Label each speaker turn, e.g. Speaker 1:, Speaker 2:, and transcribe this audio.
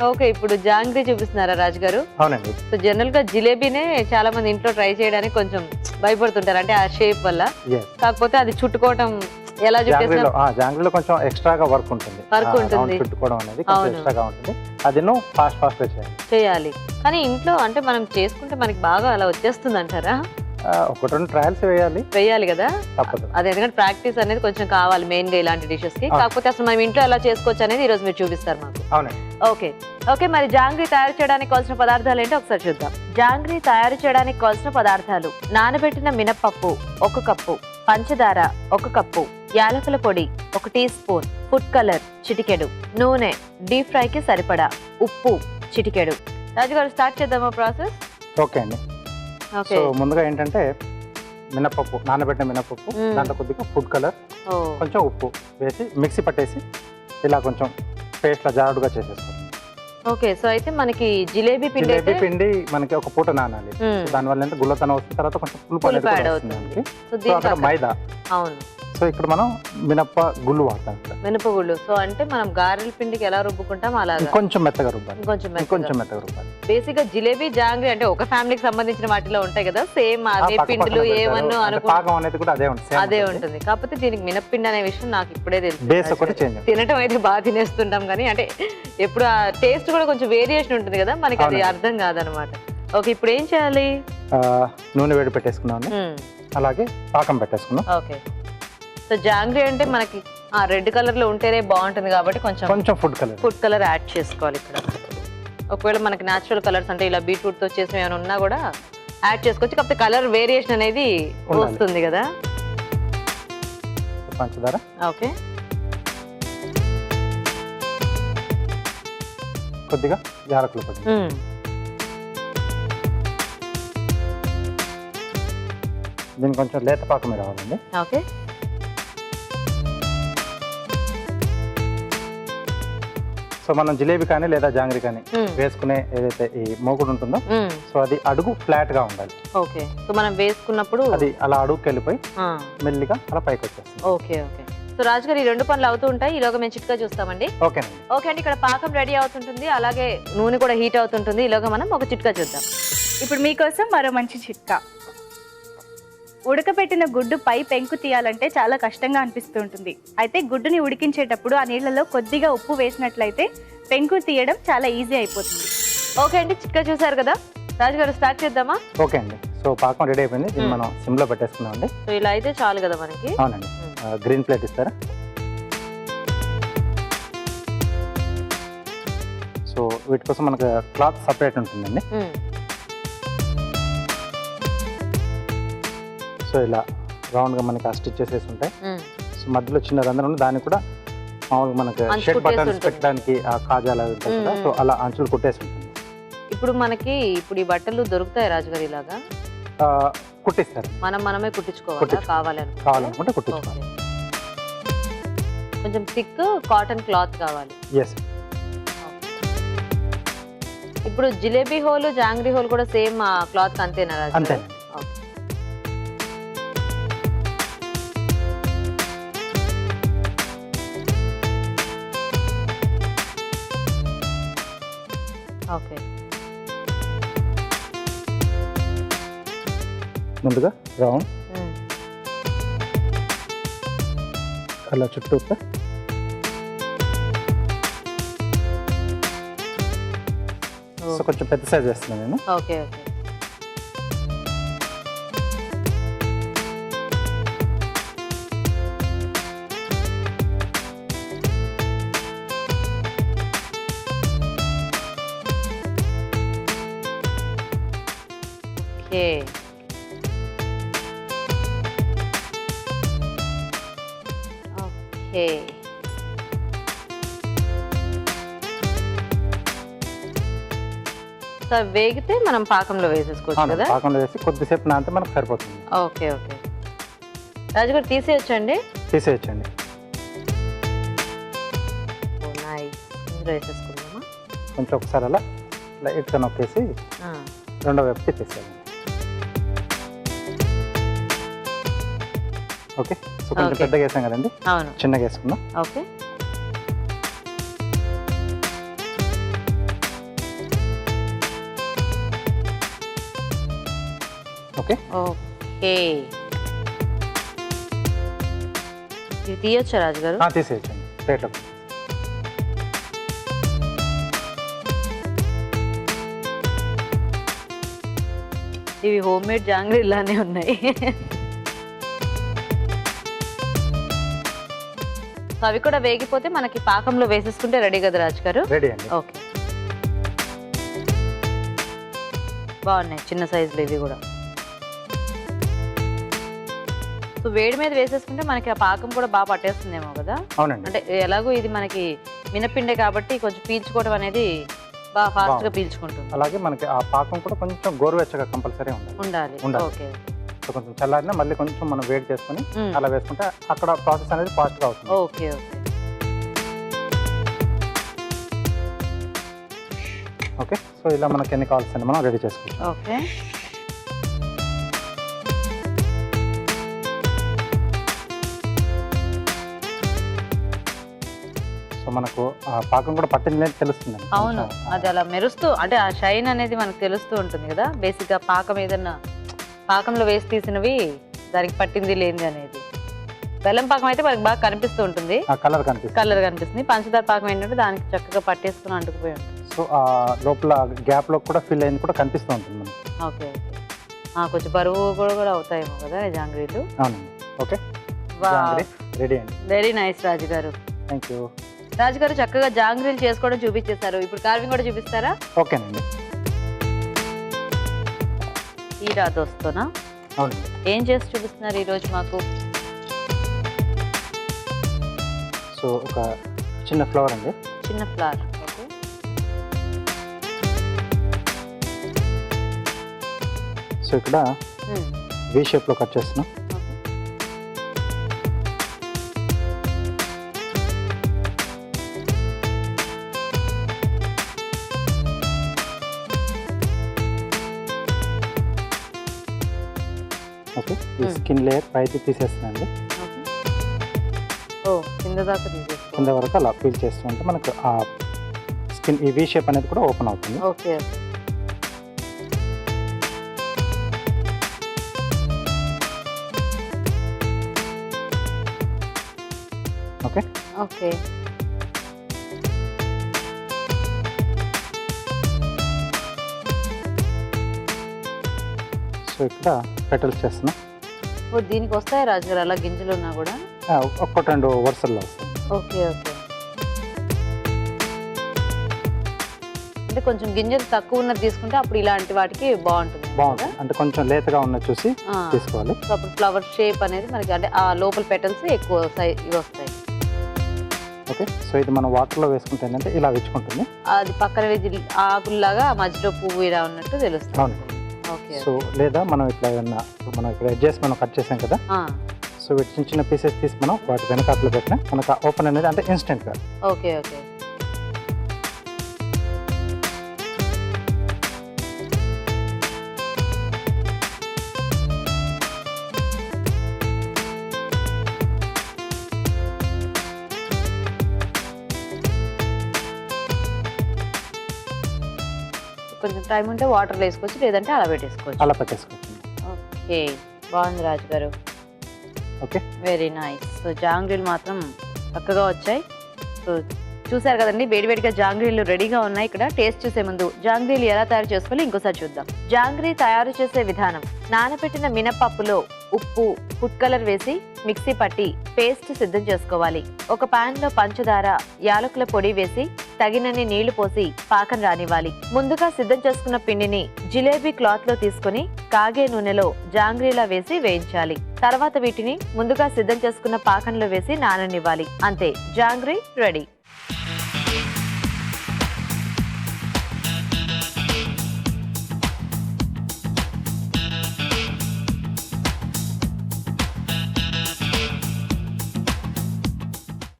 Speaker 1: Okay. ఇప్పుడు జాంగ్రీ చూపిస్తున్నారా రాజు గారు?
Speaker 2: అవునండి.
Speaker 1: సో జనరల్ గా జిలేబీనే చాలా మంది ఇంట్లో ట్రై చేయడానికి కొంచెం భయపడుతుంటారు, అంటే ఆ షేప్ వల్ల. కాకపోతే అది చుట్టుకోవటం ఎలా చుట్టేసినా
Speaker 2: జాంగ్రీలో కొంచెం ఎక్స్ట్రాగా వర్క్ ఉంటుంది. చుట్టుకోవడం అనేది కొంచెం ఎక్స్ట్రాగా ఉంటుంది. అది ఫాస్ట్ గా చేయాలి.
Speaker 1: కానీ ఇంట్లో అంటే మనం చేసుకుంటే మనకి బాగా అలా వచ్చేస్తుంది అంటారా?
Speaker 2: ఒకటి రెండు ట్రయల్స్ వేయాలి
Speaker 1: కదా,
Speaker 2: తప్పదు.
Speaker 1: అది ఎందుకంటే ప్రాక్టీస్ అనేది కొంచెం కావాలి మెయిన్ గా ఇలాంటి డిషెస్ కి. కాకపోతే అసలు మనం ఇంట్లో ఎలా చేసుకోవచ్చు అనేది ఈ రోజు మీరు చూపిస్తారు మాకు.
Speaker 2: అవునండి.
Speaker 1: ఓకే, మరి జాంగ్రీ తయారు చేయడానికి కావాల్సిన పదార్థాలు ఏంటో ఒకసారి చూద్దాం. జాంగ్రీ తయారు చేయడానికి కావాల్సిన పదార్థాలు: నానబెట్టిన మినపప్పు 1 కప్పు, పంచదార 1 కప్పు, యాలకుల పొడి 1 టీ స్పూన్, ఫుడ్ కలర్ చిటికెడు, నూనె, డీప్ ఫ్రై కి సరిపడా, ఉప్పు చిటికెడు. రాజుగారు స్టార్ట్ చేద్దామా ప్రాసెస్?
Speaker 2: ఓకే అండి. సో ముందుగా ఏంటంటే మినపప్పు, నానబెట్టిన మినపప్పు, దాంట్లో కొద్దిగా ఫుడ్ కలర్, కొంచెం ఉప్పు వేసి మిక్సీ పట్టేసి ఇలా కొంచెం పేస్ట్ లా జారుడుగా చేసేసుకోవాలి.
Speaker 1: ఓకే, సో అయితే మనకి జిలేబీ పిండి
Speaker 2: మనకి ఒక పూట నానాలి. దానివల్ల అంటే గుల్లతనం వస్తుంది, తర్వాత కొంచెం పులుపు అవుతుంది. మైదా.
Speaker 1: అవును.
Speaker 2: సో ఇక్కడ మనం మినప గుళ్ళు వాడతాం.
Speaker 1: మినపగుళ్ళు సో అంటే మనం గారెల పిండికి ఎలా రుబ్బుకుంటాం అలా
Speaker 2: కొంచెం మెత్తగా రుబ్బాలి. కొంచెం మెత్తగా రుబ్బాలి.
Speaker 1: బేసిక్ గా జిలేబీ జాంగ్రీ అంటే ఒక ఫ్యామిలీకి సంబంధించిన వాటిలో ఉంటాయి కదా, సేమ్ అదే పిండిలు ఏమన్నా అదే ఉంటుంది. కాకపోతే దీనికి మినప్పిండి అనే విషయం నాకు ఇప్పుడే తెలుసు. తినటం అయితే బాగా తినేస్తుంటాం కానీ అంటే ఎప్పుడు ఆ టేస్ట్ కూడా కొంచెం వేరియేషన్ ఉంటుంది కదా, మనకి అది అర్థం కాదనమాట. ఓకే, ఇప్పుడు ఏం చేయాలి?
Speaker 2: నూనె వేడి పెట్టేసుకున్నాం, అలాగే పాకం పెట్టేసుకున్నాం.
Speaker 1: ఓకే, సో జాంగ్రీ అంటే మనకి రెడ్ కలర్ లో ఉంటేనే బాగుంటుంది కాబట్టి కొంచెం ఫుడ్ కలర్ యాడ్ చేసుకోవాలి ఇక్కడ. ఒకవేళ మనకి న్యాచురల్ కలర్స్ అంటే ఇలా బీట్రూట్ తో చేసిన ఏమైనా ఉన్నా కూడా యాడ్ చేసుకోవచ్చు, కాకపోతే కలర్ వేరియేషన్ అనేది వస్తుంది కదా.
Speaker 2: పంచదార.
Speaker 1: ఓకే,
Speaker 2: కొద్దిగా యాలకుల పొడి. దీనికి కొంచెం లేత పాకమే రావాలండి.
Speaker 1: ఓకే,
Speaker 2: సో మనం జిలేబీ కానీ లేదా జాంగ్రీ కానీ వేసుకునే ఏదైతే ఈ మోగుడు ఉంటుందో సో అది అడుగు ఫ్లాట్ గా ఉండాలి.
Speaker 1: ఓకే, సో మనం వేసుకున్నప్పుడు
Speaker 2: అది అలా అడుగుకి వెళ్ళిపోయి మెల్లిగా అలా పైకి వచ్చేస్తుంది.
Speaker 1: ఓకే ఓకే, సో రాజుగారు ఈ 2 పనులు అవుతూ ఉంటాయి, ఈలోగా మేము చిట్కా చూస్తామండి.
Speaker 2: ఓకే
Speaker 1: అండి, ఇక్కడ పాకం రెడీ అవుతుంటుంది, అలాగే నూనె కూడా హీట్ అవుతుంటుంది. ఈలోగా మనం ఒక చిట్కా చూద్దాం.
Speaker 3: ఇప్పుడు మీకోసం మరో మంచి చిట్కా. ఉడకబెట్టిన గుడ్డు పై పెంకు తీయాలంటే చాలా కష్టంగా అనిపిస్తూ ఉంటుంది. అయితే గుడ్డుని ఉడికించేటప్పుడు ఆ నీళ్ళలో కొద్దిగా ఉప్పు వేసినట్లయితే పెంకు తీయడం చాలా ఈజీ అయిపోతుంది.
Speaker 1: ఓకే అండి, చిట్కా చూసారు కదా. రాజుగారు స్టార్ట్ చేద్దామా?
Speaker 2: ఓకే అండి, సో పాకం రెడీ అయిపోయింది, దీన్ని మనం సిమ్ లో పెట్టేసుకున్నాం అండి.
Speaker 1: సో ఇలా అయితే చాలు కదా మనకి.
Speaker 2: అవునండి. గ్రీన్ ప్లేట్ ఇస్తారా? సో వీటి కోసం మనకు క్లాత్ సపరేట్ ఉంటుందండి. సో ఇలా రౌండ్ గా మనకి స్టిచ్ చేసేసి ఉంటాయి. సో మధ్యలో చిన్న రంధ్రం ఉంది, దానికి కూడా మామూలుగా మనకి షర్ట్ బటన్స్ పెట్టడానికి ఆ కాజాలు ఉంటాయి కదా, సో అలా అంచులు కుట్టేసి ఉంటుంది.
Speaker 1: ఇప్పుడు మనకి ఈ బట్టలు దొరుకుతాయి రాజుగారు ఇలాగా?
Speaker 2: కుట్టిస్తారు,
Speaker 1: మనమే కుట్టించుకోవాలి
Speaker 2: కావాలనుకుంటే కుట్టించుకోవాలి.
Speaker 1: కొంచెం థిక్ కాటన్ క్లాత్ కావాలి.
Speaker 2: ఎస్.
Speaker 1: ఇప్పుడు జిలేబీ హోల్ జాంగ్రీ హోల్ కూడా సేమ్ క్లాత్ అంతేనా రాజు?
Speaker 2: అంతేనండి.
Speaker 1: ఓకే,
Speaker 2: ముందుగా రౌండ్ అలా చుట్టూ సో కొంచెం పెద్ద సైజ్ వేస్తున్నాను నేను.
Speaker 1: Okay okay, okay. సో వేగితే మనం పాకంలో వేసేసుకోవచ్చు కదా?
Speaker 2: పాకంలో వేసి కొద్దిసేపు నానితే మనకు సరిపోతుంది.
Speaker 1: ఓకే ఓకే, రాజుగారు తీసేయచ్చండి?
Speaker 2: తీసేయచ్చండి.
Speaker 1: ఇందులో వేసేసుకుందామా?
Speaker 2: కొంచెం ఒకసారి అలా లైట్గా నొక్కేసి రెండో వైపు తీసేయాలి. ఓకే, సో కొంచెం పెద్దగా వేసాం కదండి, చిన్నగా వేసుకుందాం.
Speaker 1: ఓకే,
Speaker 2: ఓకే
Speaker 1: ఓకే, ఇది తీయొచ్చా రాజుగారు?
Speaker 2: తీసేయచ్చండి ప్లేట్లో.
Speaker 1: ఇవి హోమ్ మేడ్ జాంగ్రీ లానే ఉన్నాయి. సో అవి కూడా వేగిపోతే మనకి పాకంలో వేసేసుకుంటే రెడీ కదా రాజు గారు?
Speaker 2: రెడీ అండి.
Speaker 1: ఓకే, బాగున్నాయి చిన్న సైజులు ఇవి కూడా. సో వేడి మీద వేసేసుకుంటే మనకి ఆ పాకం కూడా బాగా పట్టేస్తుందేమో కదా?
Speaker 2: అవునండి.
Speaker 1: అంటే ఎలాగో ఇది మనకి మినపిండే కాబట్టి కొంచెం పీల్చుకోవడం అనేది బాగా ఫాస్ట్ గా పీల్చుకుంటుంది.
Speaker 2: అలాగే మనకి ఆ పాకం కూడా కొంచెం గోరువెచ్చగా కంపల్సరీ ఉండాలి.
Speaker 1: ఓకే,
Speaker 2: సో కొంచెం చల్లారినా మళ్ళీ కొంచెం మనం వేడి చేసుకుని అలా వేసుకుంటే అక్కడ ప్రాసెస్ అనేది ఫాస్ట్ గా అవుతుంది.
Speaker 1: ఓకే ఓకే
Speaker 2: ఓకే, సో ఇలా మనకి ఎన్ని కావాల్సింది మనం రెడీ చేసుకోవచ్చు.
Speaker 1: ఓకే,
Speaker 2: సో మనకు ఆ పాకం కూడా పట్టింది అనేది తెలుస్తుంది.
Speaker 1: అవును, అది అలా మెరుస్తూ అంటే ఆ షైన్ అనేది మనకు తెలుస్తూ ఉంటుంది కదా. బేసిక్ గా పాకం ఏదన్నా పాకంలో వేసి తీసినవి దానికి పట్టింది లేనిది అనేది. బెల్లం పాకం అయితే మనకి బాగా కనిపిస్తూ ఉంటుంది,
Speaker 2: కలర్
Speaker 1: కనిపిస్తుంది. పంచదార పాకం ఏంటంటే దానికి చక్కగా పట్టేసుకుని అంటుకుపోయి ఉంటుంది.
Speaker 2: సో ఆ లోపల గ్యాప్ లో కూడా ఫిల్ అయింది కూడా కనిపిస్తూ ఉంటుంది మనకి.
Speaker 1: ఓకే ఓకే, కొంచెం బరువు కూడా అవుతాయేమో కదా ఈ జాంగ్రీలు.
Speaker 2: అవునండి. ఓకే, రెడీ అండి.
Speaker 1: వెరీ నైస్ రాజు గారు.
Speaker 2: Thank you.
Speaker 1: రాజు గారు చక్కగా జాంగ్రీలు చేసుకోవడం చూపించేశారు. ఇప్పుడు కార్వింగ్ కూడా చూపిస్తారా?
Speaker 2: ఓకేనండి.
Speaker 1: ఈ రాతోస్తోనా?
Speaker 2: అవునండి.
Speaker 1: ఏం చేసి చూపిస్తున్నారు ఈ రోజు మాకు?
Speaker 2: సో ఒక చిన్న ఫ్లవర్ అండి.
Speaker 1: చిన్న ఫ్లవర్. ఓకే,
Speaker 2: సో ఇక్కడ వి షేప్ లో కట్ చేస్తున్నాం. ఓకే, ఈ స్కిన్ లేయర్ పైకి తీసేస్తున్నాండి.
Speaker 1: కింద దాకా తీసేసుకో,
Speaker 2: కింద వరకు అలా పీల్ చేస్తూ ఉంటే మనకు ఆ స్కిన్ ఈ వి షేప్ అనేది కూడా ఓపెన్ అవుతుంది.
Speaker 1: Okay
Speaker 2: okay
Speaker 1: okay.
Speaker 2: సో ఇక్కడ పెటల్స్ చేస్తున్నాం.
Speaker 1: దీనికి వస్తాయి రాజు గారు అలా గింజలు ఉన్నా కూడా?
Speaker 2: ఒక్కటి రెండు వరుసల్లో వస్తాయి.
Speaker 1: ఓకే ఓకే, అంటే కొంచెం గింజలు తక్కువ ఉన్నది తీసుకుంటే అప్పుడు ఇలాంటి వాటికి బాగుంటుంది.
Speaker 2: అంటే కొంచెం లేతగా ఉన్నది చూసి తీసుకోవాలి.
Speaker 1: సో అప్పుడు ఫ్లవర్ షేప్ అనేది మనకి అంటే ఆ లోపల పెటల్స్ ఎక్కువ ఇవి వస్తాయి.
Speaker 2: ఓకే, సో ఇది మనం వాటర్లో వేసుకుంటే ఏంటంటే ఇలా విచ్చుకుంటుంది.
Speaker 1: అది పక్కన ఆకుల్లాగా మధ్యలో పువ్వు ఇలా ఉన్నట్టు తెలుస్తుంది.
Speaker 2: సో లేదా మనం ఇట్లా ఏమన్నా మనం ఇక్కడ ఎడ్జెస్ మనం కట్ చేసాం కదా, సో వీటి చిన్న చిన్న పీసెస్ తీసి మనం వాటి వెనకాతలో పెట్టిన మనకు ఓపెన్ అనేది అంటే ఇన్స్టెంట్ గా.
Speaker 1: ఓకే ఓకే, కొంచెం టైం ఉంటే వాటర్లో వేసుకోవచ్చు, లేదంటే అలా పెట్టేసుకోవచ్చు. ఓకే, బాగుంది రాజు గారు.
Speaker 2: Okay,
Speaker 1: very nice. సో జాంగ్రీలు మాత్రం చక్కగా వచ్చాయి. సో చూసారు కదండి, వేడివేడిగా జాంగ్రీలు రెడీగా ఉన్నాయి. ఇక్కడ టేస్ట్ చూసే ముందు జాంగ్రీలు ఎలా తయారు చేసుకోవాలి ఇంకోసారి చూద్దాం. జాంగ్రీ తయారు చేసే విధానం: నానబెట్టిన మినపప్పులో ఉప్పు, ఫుడ్ కలర్ వేసి మిక్సీ పట్టి పేస్ట్ సిద్ధం చేసుకోవాలి. ఒక పాన్ లో పంచదార, యాలకుల పొడి వేసి తగినన్ని నీళ్లు పోసి పాకం రానివ్వాలి. ముందుగా సిద్ధం చేసుకున్న పిండిని జిలేబీ క్లాత్ లో తీసుకుని కాగే నూనెలో జాంగ్రీలా వేసి వేయించాలి. తర్వాత వీటిని ముందుగా సిద్ధం చేసుకున్న పాకంలో వేసి నాననివ్వాలి. అంతే, జాంగ్రీ రెడీ.